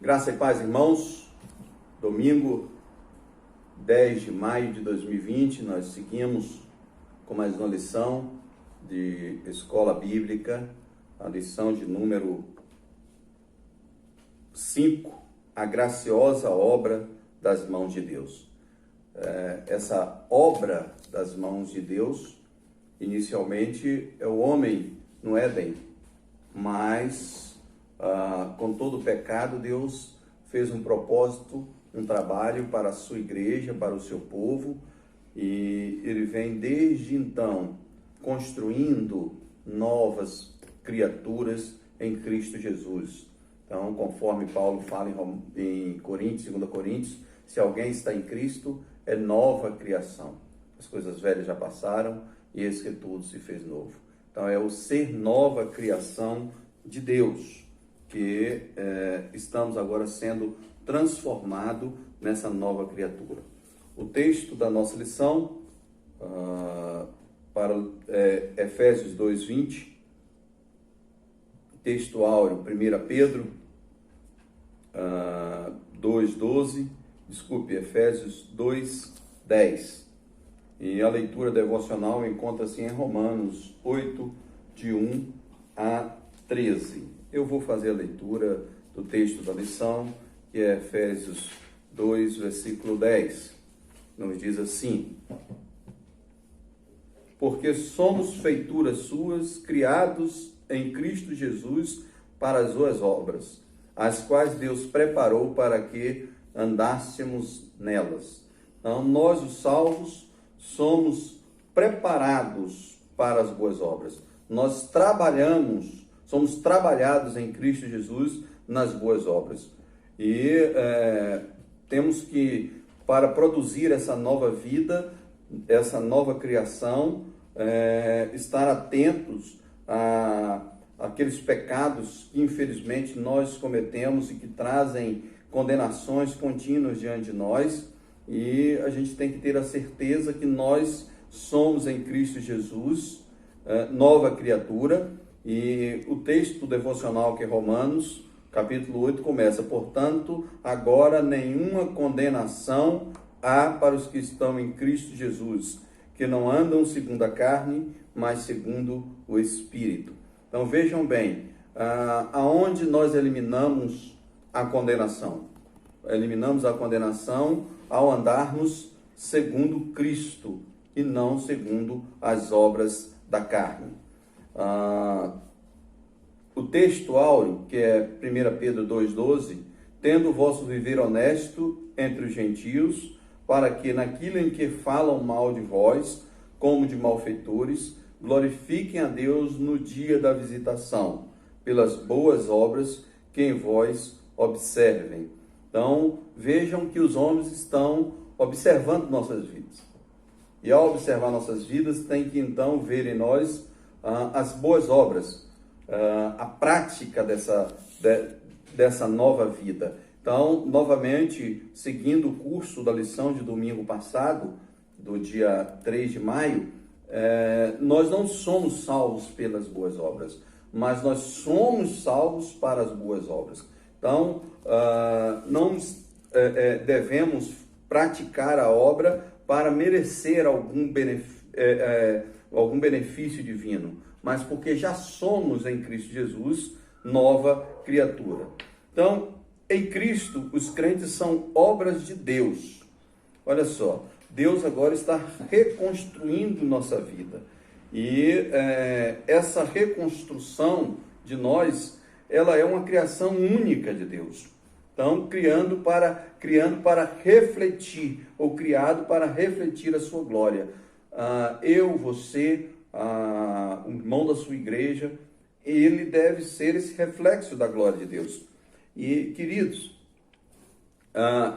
Graça e paz, irmãos. Domingo 10 de maio de 2020, nós seguimos com mais uma lição de Escola Bíblica, a lição de número 5, a graciosa obra das mãos de Deus. Essa obra das mãos de Deus, inicialmente, é o homem no Éden, mas com todo o pecado, Deus fez um propósito, um trabalho para a sua igreja, para o seu povo, e ele vem desde então construindo novas criaturas em Cristo Jesus. Então, conforme Paulo fala em Coríntios, 2 Coríntios, se alguém está em Cristo, é nova criação. As coisas velhas já passaram e eis que tudo se fez novo. Então, é o ser nova criação de Deus, que estamos agora sendo transformado nessa nova criatura. O texto da nossa lição, para Efésios 2:20, texto áureo, 1 Pedro 2:12, Efésios 2:10. E a leitura devocional encontra-se em Romanos 8, de 1 a 13. Eu vou fazer a leitura do texto da lição, que é Efésios 2, versículo 10. Nos diz assim: porque somos feituras suas, criados em Cristo Jesus para as suas obras, as quais Deus preparou para que andássemos nelas. Então, nós, os salvos, somos preparados para as boas obras. Nós somos trabalhados em Cristo Jesus nas boas obras. E temos que, para produzir essa nova vida, essa nova criação, estar atentos àqueles pecados que infelizmente nós cometemos e que trazem condenações contínuas diante de nós, e a gente tem que ter a certeza que nós somos em Cristo Jesus, nova criatura. E o texto devocional, que é Romanos, capítulo 8, começa: portanto, agora nenhuma condenação há para os que estão em Cristo Jesus, que não andam segundo a carne, mas segundo o Espírito. Então vejam bem, aonde nós eliminamos a condenação? Eliminamos a condenação ao andarmos segundo Cristo e não segundo as obras da carne. O texto áureo, que é 1 Pedro 2,12, tendo o vosso viver honesto entre os gentios, para que naquilo em que falam mal de vós, como de malfeitores, glorifiquem a Deus no dia da visitação, pelas boas obras que em vós observem. Então, vejam que os homens estão observando nossas vidas. E ao observar nossas vidas, tem que então ver em nós as boas obras, a prática dessa nova vida. Então, novamente, seguindo o curso da lição de domingo passado, do dia 3 de maio, nós não somos salvos pelas boas obras, mas nós somos salvos para as boas obras. Então, não devemos praticar a obra para merecer algum benefício divino, mas porque já somos em Cristo Jesus nova criatura. Então, em Cristo, os crentes são obras de Deus. Olha só, Deus agora está reconstruindo nossa vida. E essa reconstrução de nós, ela é uma criação única de Deus. Então, criando para refletir, ou criado para refletir a sua glória. Eu, você, o irmão da sua igreja, ele deve ser esse reflexo da glória de Deus. E, queridos,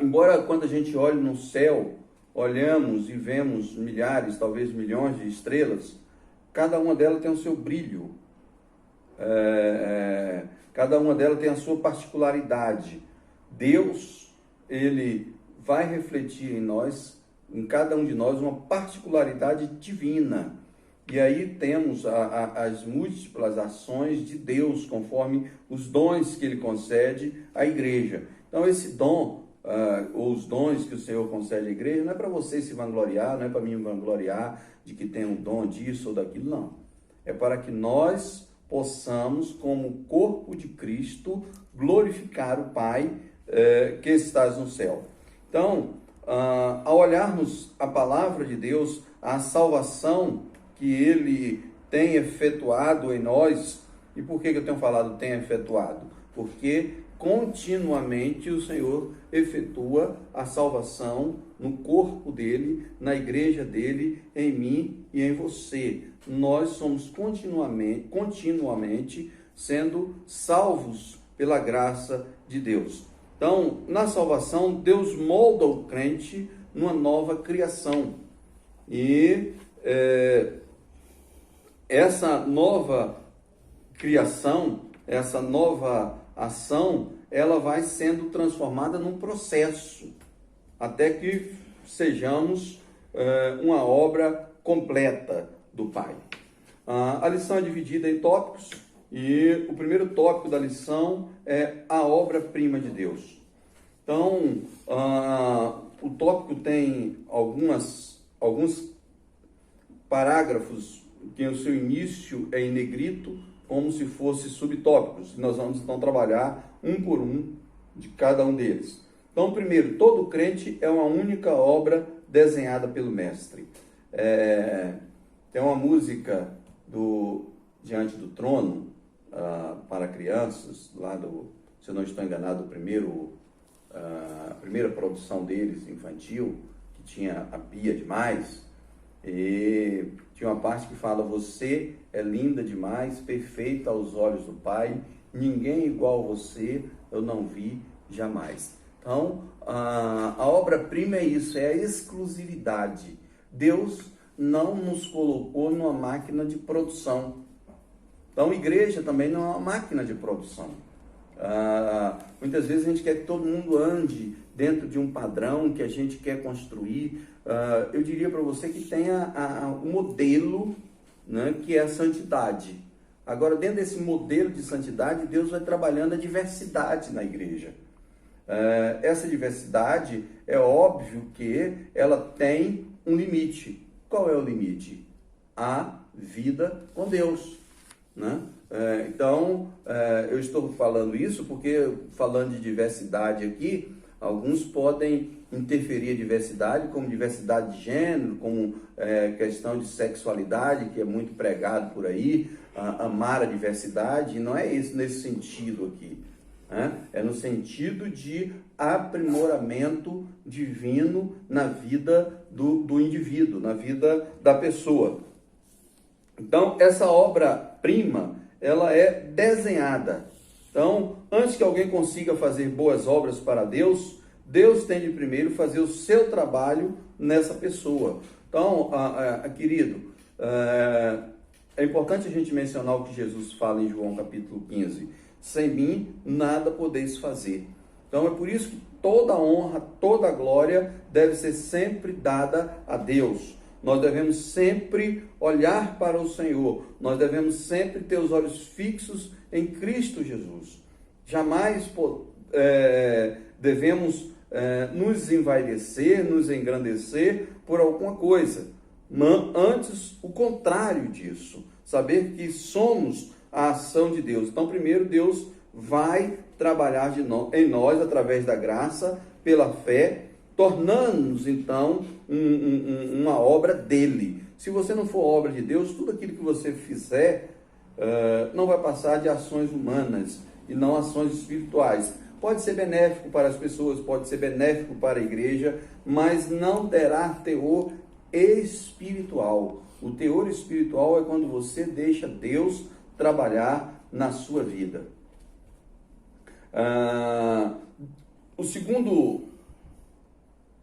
embora quando a gente olha no céu, olhamos e vemos milhares, talvez milhões de estrelas, cada uma delas tem o seu brilho, cada uma delas tem a sua particularidade. Deus, ele vai refletir em nós, em cada um de nós, uma particularidade divina. E aí temos as múltiplas ações de Deus, conforme os dons que Ele concede à igreja. Então, esse dom, ou os dons que o Senhor concede à igreja, não é para você se vangloriar, não é para mim me vangloriar de que tem um dom disso ou daquilo, não. É para que nós possamos, como corpo de Cristo, glorificar o Pai que estás no céu. Então, ao olharmos a palavra de Deus, a salvação que Ele tem efetuado em nós, e por que eu tenho falado tem efetuado? Porque continuamente o Senhor efetua a salvação no corpo dele, na igreja dele, em mim e em você. Nós somos continuamente sendo salvos pela graça de Deus. Então, na salvação, Deus molda o crente numa nova criação. E essa nova criação, essa nova ação, ela vai sendo transformada num processo, até que sejamos uma obra completa do Pai. A lição é dividida em tópicos, e o primeiro tópico da lição é a obra-prima de Deus. Então, o tópico tem alguns parágrafos que o seu início é em negrito, como se fosse subtópicos. Nós vamos então trabalhar um por um de cada um deles. Então, primeiro, todo crente é uma única obra desenhada pelo Mestre. Tem uma música do Diante do Trono para crianças, lá se eu não estou enganado, a primeira produção deles, infantil, que tinha a Bia demais, e tinha uma parte que fala: você é linda demais, perfeita aos olhos do Pai, ninguém igual a você eu não vi jamais. Então, a obra-prima é isso, é a exclusividade. Deus não nos colocou numa máquina de produção. Então, igreja também não é uma máquina de produção. Muitas vezes a gente quer que todo mundo ande dentro de um padrão que a gente quer construir. Eu diria para você que tenha um modelo, né, que é a santidade. Agora, dentro desse modelo de santidade, Deus vai trabalhando a diversidade na igreja. Essa diversidade, é óbvio que ela tem um limite. Qual é o limite? A vida com Deus, né? Então, eu estou falando isso porque, falando de diversidade aqui, alguns podem interferir a diversidade como diversidade de gênero, como questão de sexualidade, que é muito pregado por aí, amar a diversidade. Não é isso nesse sentido aqui, né? É no sentido de aprimoramento divino na vida do indivíduo, na vida da pessoa. Então, essa obra-prima, ela é desenhada. Então, antes que alguém consiga fazer boas obras para Deus, Deus tem de primeiro fazer o seu trabalho nessa pessoa. Então, querido, é importante a gente mencionar o que Jesus fala em João capítulo 15. Sem mim, nada podeis fazer. Então, é por isso que toda honra, toda glória deve ser sempre dada a Deus. Nós devemos sempre olhar para o Senhor. Nós devemos sempre ter os olhos fixos em Cristo Jesus. Jamais devemos nos envaidecer, nos engrandecer por alguma coisa. Antes, o contrário disso. Saber que somos a ação de Deus. Então, primeiro, Deus vai trabalhar em nós através da graça, pela fé, tornando-nos, então, uma obra dele. Se você não for obra de Deus, tudo aquilo que você fizer não vai passar de ações humanas e não ações espirituais. Pode ser benéfico para as pessoas, pode ser benéfico para a igreja, mas não terá teor espiritual. O teor espiritual é quando você deixa Deus trabalhar na sua vida. O segundo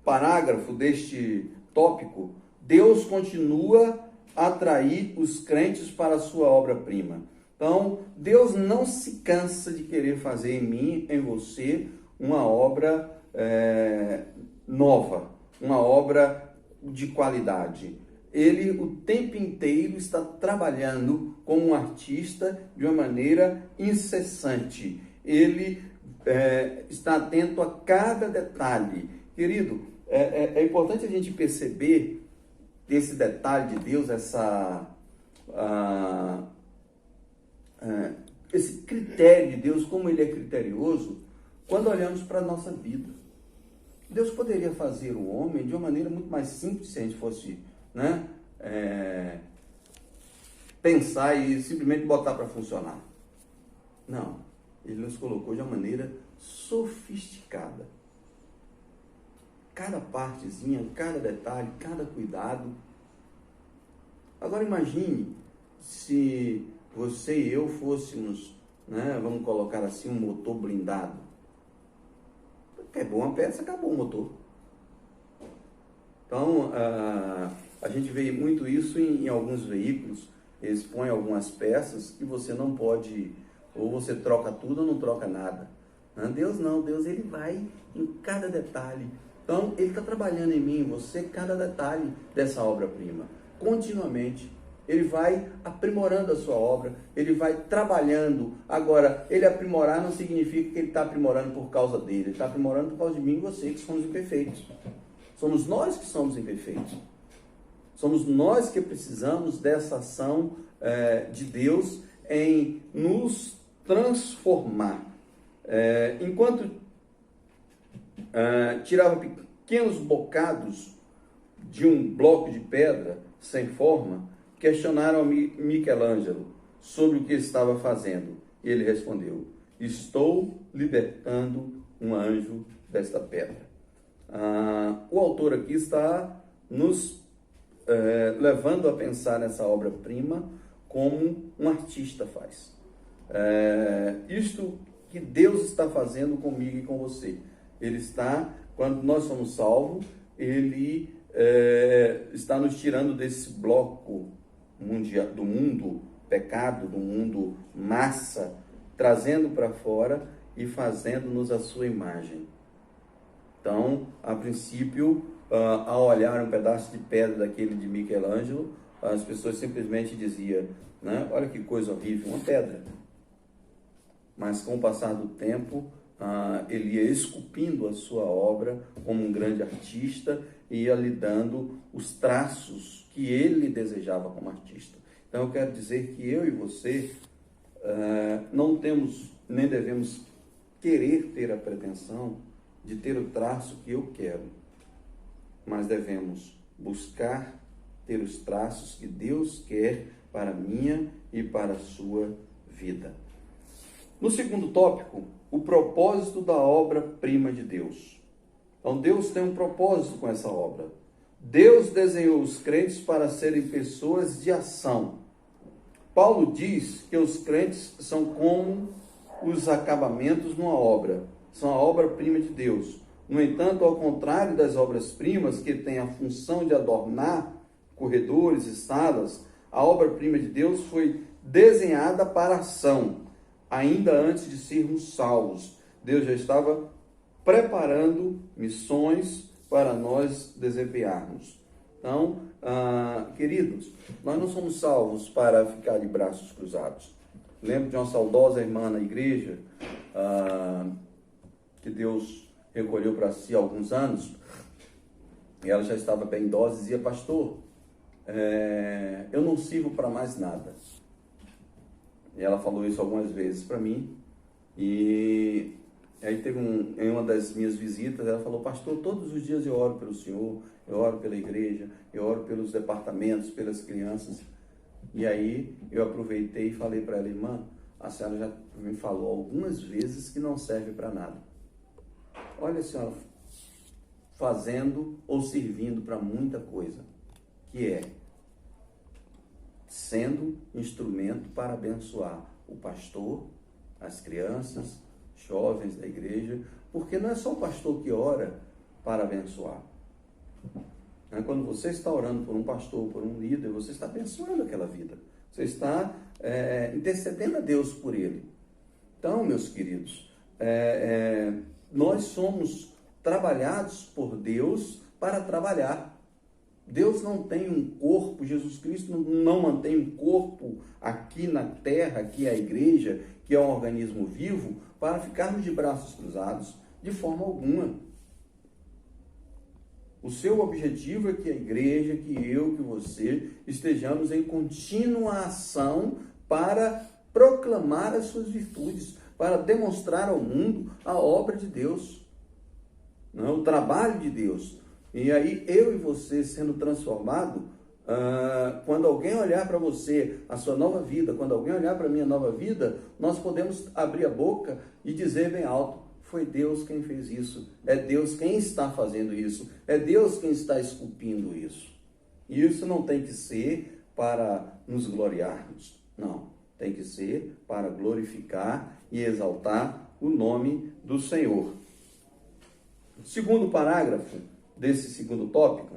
parágrafo deste tópico: Deus continua a atrair os crentes para a sua obra-prima. Então, Deus não se cansa de querer fazer em mim, em você, uma obra nova, uma obra de qualidade. Ele o tempo inteiro está trabalhando como um artista de uma maneira incessante. Ele está atento a cada detalhe. Querido, é importante a gente perceber esse detalhe de Deus, esse critério de Deus, como Ele é criterioso, quando olhamos para a nossa vida. Deus poderia fazer o homem de uma maneira muito mais simples se a gente fosse, né, pensar e simplesmente botar para funcionar. Não, Ele nos colocou de uma maneira sofisticada. Cada partezinha, cada detalhe, cada cuidado. Agora imagine se você e eu fôssemos, né, vamos colocar assim, um motor blindado. Quebrou uma peça, acabou o motor. Então, a gente vê muito isso em alguns veículos. Eles põem algumas peças que você não pode, ou você troca tudo ou não troca nada. Deus não, Deus Ele vai em cada detalhe. Então, Ele está trabalhando em mim, em você, cada detalhe dessa obra-prima. Continuamente. Ele vai aprimorando a sua obra, Ele vai trabalhando. Agora, Ele aprimorar não significa que Ele está aprimorando por causa dele. Ele está aprimorando por causa de mim e você, que somos imperfeitos. Somos nós que somos imperfeitos. Somos nós que precisamos dessa ação de Deus em nos transformar. Enquanto tirava pequenos bocados de um bloco de pedra sem forma, questionaram a Michelangelo sobre o que estava fazendo. E ele respondeu: estou libertando um anjo desta pedra. O autor aqui está nos levando a pensar nessa obra-prima como um artista faz. Isto que Deus está fazendo comigo e com você. Ele está, quando nós somos salvos, Ele está nos tirando desse bloco mundial, do mundo pecado, do mundo massa, trazendo para fora e fazendo-nos a sua imagem. Então, a princípio, ao olhar um pedaço de pedra daquele de Michelangelo, as pessoas simplesmente diziam, né, olha que coisa horrível, uma pedra. Mas com o passar do tempo, ele ia esculpindo a sua obra como um grande artista e ia lhe dando os traços que ele desejava como artista. Então eu quero dizer que eu e você não temos, nem devemos querer ter a pretensão de ter o traço que eu quero, mas devemos buscar ter os traços que Deus quer para a minha e para a sua vida. No segundo tópico, o propósito da obra-prima de Deus. Então, Deus tem um propósito com essa obra. Deus desenhou os crentes para serem pessoas de ação. Paulo diz que os crentes são como os acabamentos numa obra. São a obra-prima de Deus. No entanto, ao contrário das obras-primas, que têm a função de adornar corredores e salas, a obra-prima de Deus foi desenhada para a ação. Ainda antes de sermos salvos, Deus já estava preparando missões para nós desempenharmos. Então, queridos, nós não somos salvos para ficar de braços cruzados. Lembro de uma saudosa irmã na igreja, que Deus recolheu para si há alguns anos, e ela já estava bem idosa e dizia: pastor, eu não sirvo para mais nada. E ela falou isso algumas vezes para mim. E aí teve em uma das minhas visitas, ela falou: pastor, todos os dias eu oro pelo senhor, eu oro pela igreja, eu oro pelos departamentos, pelas crianças. E aí eu aproveitei e falei para ela: irmã, a senhora já me falou algumas vezes que não serve para nada. Olha a senhora fazendo ou servindo para muita coisa, que é sendo instrumento para abençoar o pastor, as crianças, jovens da igreja, porque não é só o pastor que ora para abençoar. Quando você está orando por um pastor, por um líder, você está abençoando aquela vida. Você está intercedendo a Deus por ele. Então, meus queridos, nós somos trabalhados por Deus para trabalhar. Deus não tem um corpo, Jesus Cristo não mantém um corpo aqui na terra, que é a igreja, que é um organismo vivo, para ficarmos de braços cruzados, de forma alguma. O seu objetivo é que a igreja, que eu, que você, estejamos em contínua ação para proclamar as suas virtudes, para demonstrar ao mundo a obra de Deus, não, o trabalho de Deus. E aí eu e você sendo transformado, quando alguém olhar para você, a sua nova vida, quando alguém olhar para a minha nova vida, nós podemos abrir a boca e dizer bem alto: foi Deus quem fez isso, é Deus quem está fazendo isso, é Deus quem está esculpindo isso. E isso não tem que ser para nos gloriarmos, não, tem que ser para glorificar e exaltar o nome do Senhor. Segundo parágrafo desse segundo tópico: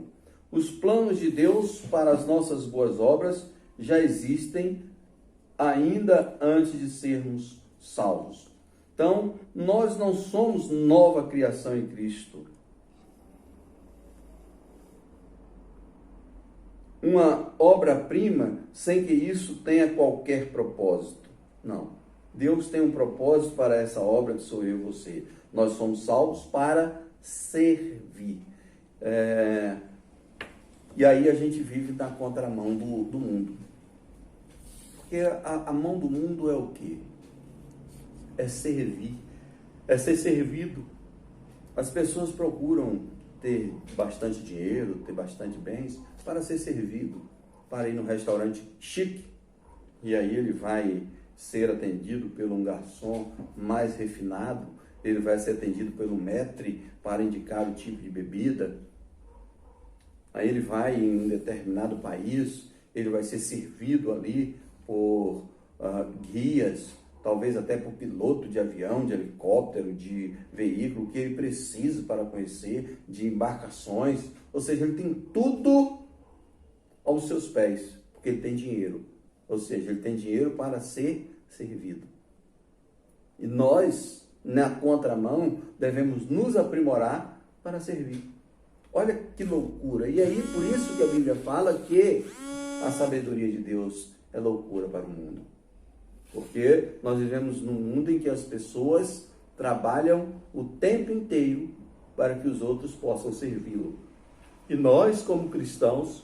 os planos de Deus para as nossas boas obras já existem ainda antes de sermos salvos. Então, nós não somos nova criação em Cristo. Uma obra-prima sem que isso tenha qualquer propósito. Não. Deus tem um propósito para essa obra que sou eu e você. Nós somos salvos para servir. E aí a gente vive na contramão do mundo. Porque a mão do mundo é o quê? É servir, é ser servido. As pessoas procuram ter bastante dinheiro, ter bastante bens, para ser servido, para ir num restaurante chique, e aí ele vai ser atendido por um garçom mais refinado, ele vai ser atendido pelo maître para indicar o tipo de bebida. Aí ele vai em um determinado país, ele vai ser servido ali por guias, talvez até por piloto de avião, de helicóptero, de veículo, que ele precisa para conhecer, de embarcações. Ou seja, ele tem tudo aos seus pés, porque ele tem dinheiro. Ou seja, ele tem dinheiro para ser servido. E nós, na contramão, devemos nos aprimorar para servir. Olha que loucura. E aí, por isso que a Bíblia fala que a sabedoria de Deus é loucura para o mundo. Porque nós vivemos num mundo em que as pessoas trabalham o tempo inteiro para que os outros possam servi-lo. E nós, como cristãos,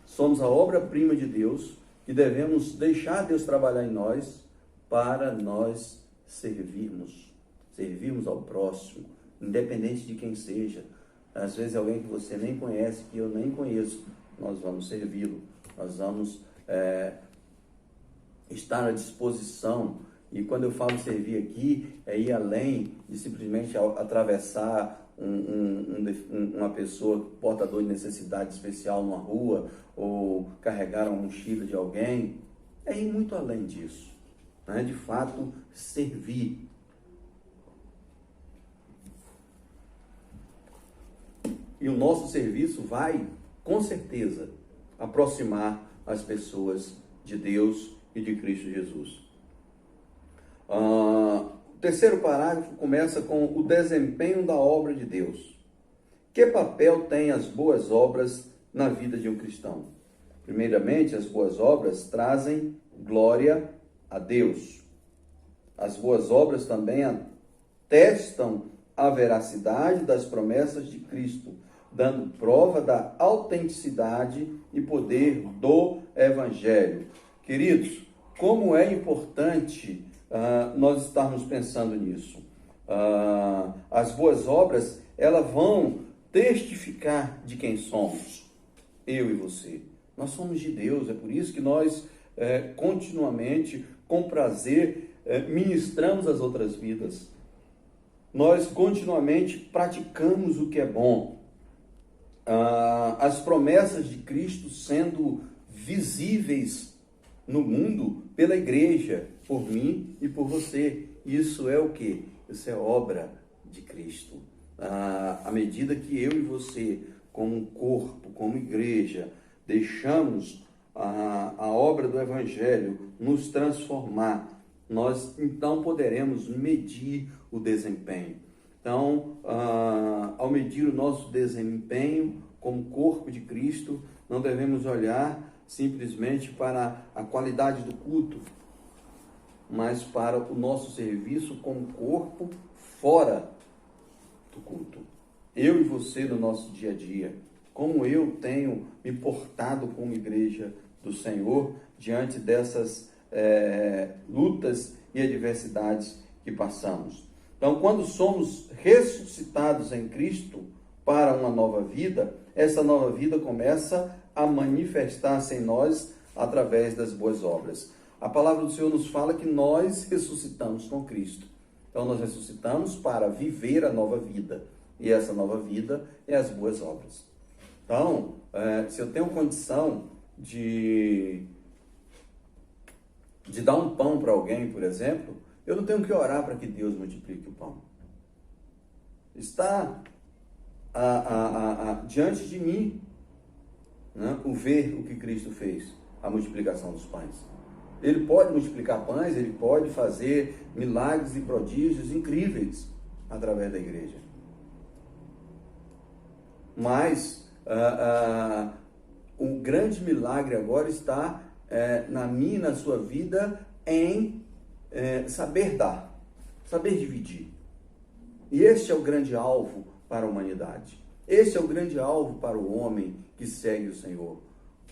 somos a obra-prima de Deus e devemos deixar Deus trabalhar em nós para nós servirmos ao próximo, independente de quem seja. Às vezes é alguém que você nem conhece, que eu nem conheço, nós vamos servi-lo, nós vamos estar à disposição. E quando eu falo servir aqui, é ir além de simplesmente atravessar uma pessoa portador de necessidade especial numa rua, ou carregar uma mochila de alguém. É ir muito além disso, né? De fato, servir. E o nosso serviço vai, com certeza, aproximar as pessoas de Deus e de Cristo Jesus. O terceiro parágrafo começa com o desempenho da obra de Deus. Que papel tem as boas obras na vida de um cristão? Primeiramente, as boas obras trazem glória a Deus. As boas obras também atestam a veracidade das promessas de Cristo, dando prova da autenticidade e poder do Evangelho. Queridos, como é importante nós estarmos pensando nisso. As boas obras, elas vão testificar de quem somos, eu e você. Nós somos de Deus, é por isso que nós continuamente, com prazer, ministramos as outras vidas. Nós continuamente praticamos o que é bom. As promessas de Cristo sendo visíveis no mundo pela igreja, por mim e por você. Isso é o quê? Isso é obra de Cristo. À medida que eu e você, como corpo, como igreja, deixamos a obra do Evangelho nos transformar, nós então poderemos medir o desempenho. Então, ao medir o nosso desempenho como corpo de Cristo, não devemos olhar simplesmente para a qualidade do culto, mas para o nosso serviço como corpo fora do culto. Eu e você no nosso dia a dia, como eu tenho me portado como igreja do Senhor diante dessas lutas e adversidades que passamos. Então, quando somos ressuscitados em Cristo para uma nova vida, essa nova vida começa a manifestar-se em nós através das boas obras. A palavra do Senhor nos fala que nós ressuscitamos com Cristo. Então, nós ressuscitamos para viver a nova vida. E essa nova vida é as boas obras. Então, se eu tenho condição de dar um pão para alguém, por exemplo, eu não tenho que orar para que Deus multiplique o pão. Está diante de mim, né, o ver o que Cristo fez, a multiplicação dos pães. Ele pode multiplicar pães, ele pode fazer milagres e prodígios incríveis através da igreja. Mas o grande milagre agora está na minha e na sua vida em saber dar, saber dividir. E este é o grande alvo para a humanidade. Este é o grande alvo para o homem que segue o Senhor.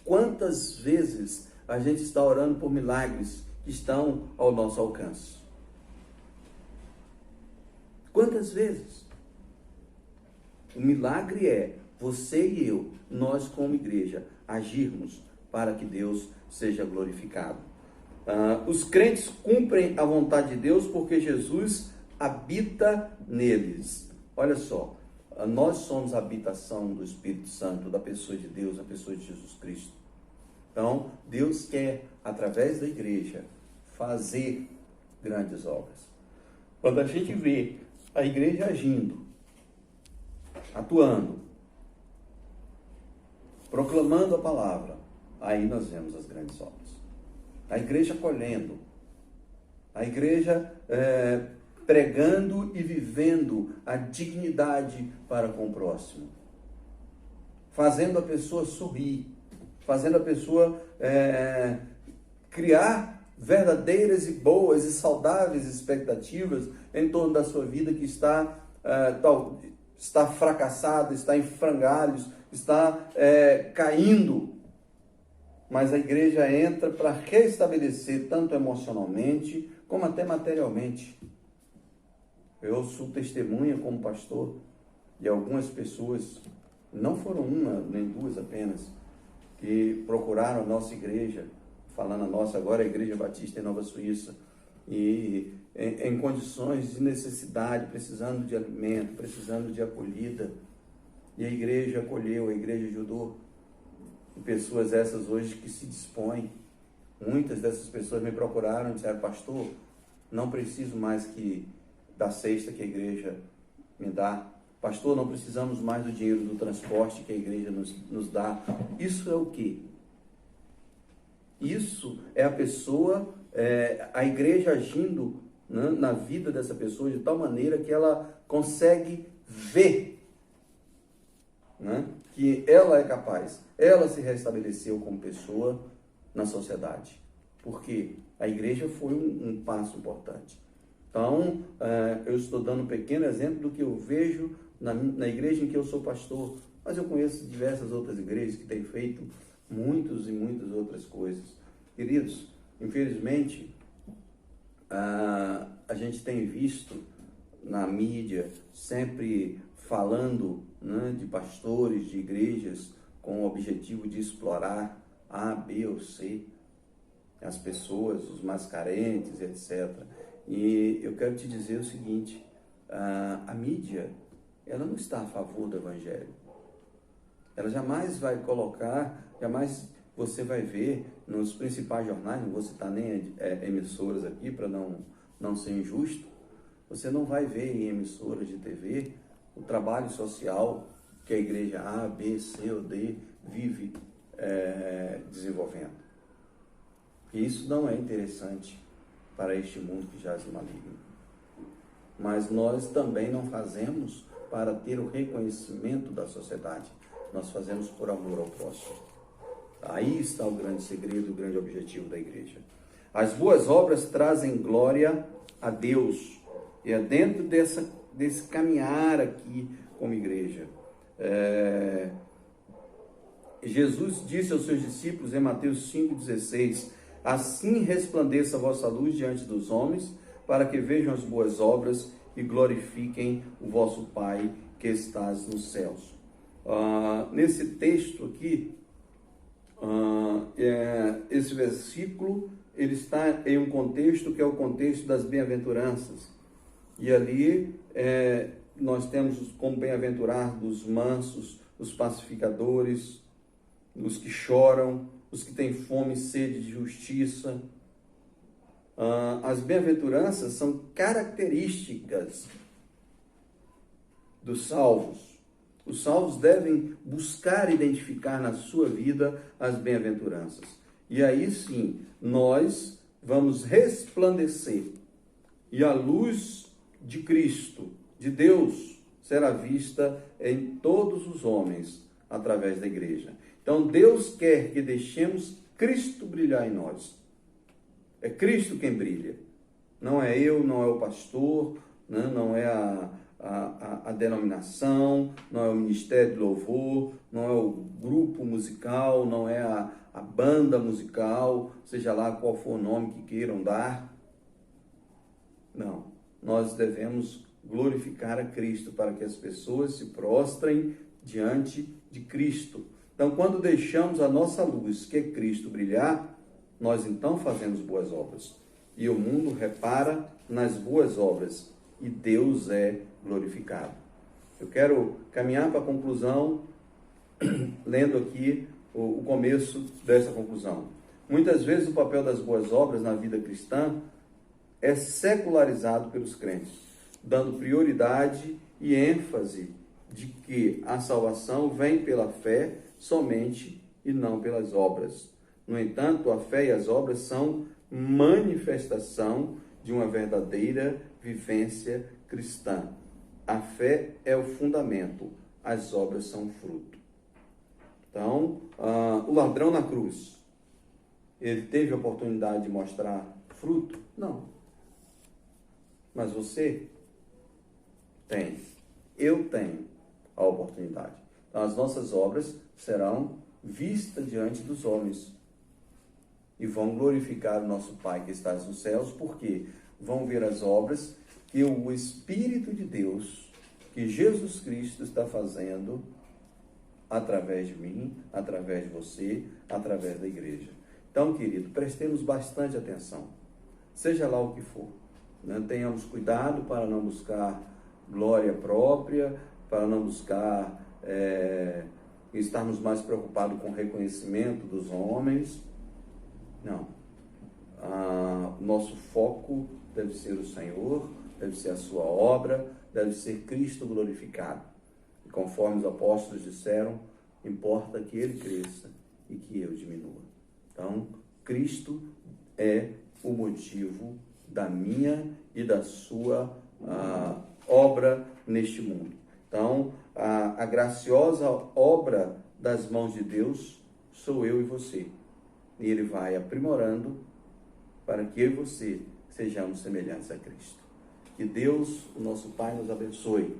Quantas vezes a gente está orando por milagres que estão ao nosso alcance? Quantas vezes? O milagre é você e eu, nós como igreja, agirmos para que Deus seja glorificado. Os crentes cumprem a vontade de Deus porque Jesus habita neles. Olha só, nós somos a habitação do Espírito Santo, da pessoa de Deus, a pessoa de Jesus Cristo. Então, Deus quer, através da igreja, fazer grandes obras. Quando a gente vê a igreja agindo, atuando, proclamando a palavra, aí nós vemos as grandes obras. A igreja acolhendo, a igreja pregando e vivendo a dignidade para com o próximo, fazendo a pessoa sorrir, fazendo a pessoa criar verdadeiras e boas e saudáveis expectativas em torno da sua vida que está fracassada, está em frangalhos, está caindo. Mas a igreja entra para restabelecer tanto emocionalmente como até materialmente. Eu sou testemunha como pastor de algumas pessoas, não foram uma nem duas apenas, que procuraram a nossa igreja, falando a nossa agora, a Igreja Batista em Nova Suíça, e em condições de necessidade, precisando de alimento, precisando de acolhida, e a igreja acolheu, a igreja ajudou. E pessoas essas hoje que se dispõem, muitas dessas pessoas me procuraram e disseram: pastor, não preciso mais da cesta que a igreja me dá. Pastor, não precisamos mais do dinheiro do transporte que a igreja nos dá. Isso é o quê? Isso é a pessoa, a igreja agindo, né, na vida dessa pessoa de tal maneira que ela consegue ver, né, que ela é capaz, ela se restabeleceu como pessoa na sociedade. Porque a igreja foi um passo importante. Então, eu estou dando um pequeno exemplo do que eu vejo na igreja em que eu sou pastor, mas eu conheço diversas outras igrejas que têm feito muitas e muitas outras coisas. Queridos, infelizmente, a gente tem visto na mídia sempre falando, né, de pastores, de igrejas com o objetivo de explorar A, B ou C, as pessoas, os mais carentes, etc. E eu quero te dizer o seguinte: a mídia, ela não está a favor do evangelho. Ela jamais vai colocar, jamais você vai ver nos principais jornais, não vou citar nem emissoras aqui para não ser injusto, você não vai ver em emissoras de TV o trabalho social que a igreja A, B, C ou D vive desenvolvendo. E isso não é interessante para este mundo que jaz no maligno. Mas nós também não fazemos para ter o reconhecimento da sociedade. nós fazemos por amor ao próximo. Aí está o grande segredo, o grande objetivo da igreja. As boas obras trazem glória a Deus. E é dentro desse caminhar aqui como igreja. Jesus disse aos seus discípulos em Mateus 5,16: assim resplandeça a vossa luz diante dos homens, para que vejam as boas obras e glorifiquem o vosso Pai que estás nos céus. Nesse texto aqui, esse versículo, ele está em um contexto que é o contexto das bem-aventuranças. E ali nós temos como bem-aventurados os mansos, os pacificadores, os que choram, os que têm fome e sede de justiça. As bem-aventuranças são características dos salvos. Os salvos devem buscar identificar na sua vida as bem-aventuranças. E aí sim, nós vamos resplandecer. E a luz de Cristo, de Deus, será vista em todos os homens através da igreja. Então Deus quer que deixemos Cristo brilhar em nós. É Cristo quem brilha. Não é eu, não é o pastor, né? Não é a denominação, não é o ministério de louvor, não é o grupo musical, não é a banda musical, seja lá qual for o nome que queiram dar. Não. Nós devemos glorificar a Cristo para que as pessoas se prostrem diante de Cristo. Então, quando deixamos a nossa luz, que é Cristo, brilhar, nós então fazemos boas obras. E o mundo repara nas boas obras e Deus é glorificado. Eu quero caminhar para a conclusão, lendo aqui o começo dessa conclusão. Muitas vezes o papel das boas obras na vida cristã é secularizado pelos crentes, dando prioridade e ênfase de que a salvação vem pela fé somente e não pelas obras. No entanto, a fé e as obras são manifestação de uma verdadeira vivência cristã. A fé é o fundamento, as obras são o fruto. Então, o ladrão na cruz, ele teve a oportunidade de mostrar fruto? Não. Mas você tem, eu tenho a oportunidade. Então, as nossas obras serão vistas diante dos homens e vão glorificar o nosso Pai que está nos céus, porque vão ver as obras que o Espírito de Deus, que Jesus Cristo está fazendo através de mim, através de você, através da igreja. Então, querido, prestemos bastante atenção, seja lá o que for. Né? Tenhamos cuidado para não buscar glória própria, para não buscar estarmos mais preocupados com o reconhecimento dos homens. Não. Nosso foco deve ser o Senhor, deve ser a sua obra, deve ser Cristo glorificado. E conforme os apóstolos disseram, importa que Ele cresça e que eu diminua. Então, Cristo é o motivo da minha e da sua obra neste mundo. Então, a graciosa obra das mãos de Deus sou eu e você. E Ele vai aprimorando para que eu e você sejamos semelhantes a Cristo. Que Deus, o nosso Pai, nos abençoe.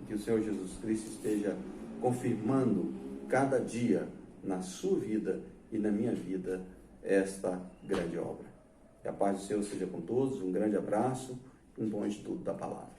E que o Senhor Jesus Cristo esteja confirmando cada dia na sua vida e na minha vida esta grande obra. Que a paz do Senhor seja com todos. Um grande abraço e um bom estudo da palavra.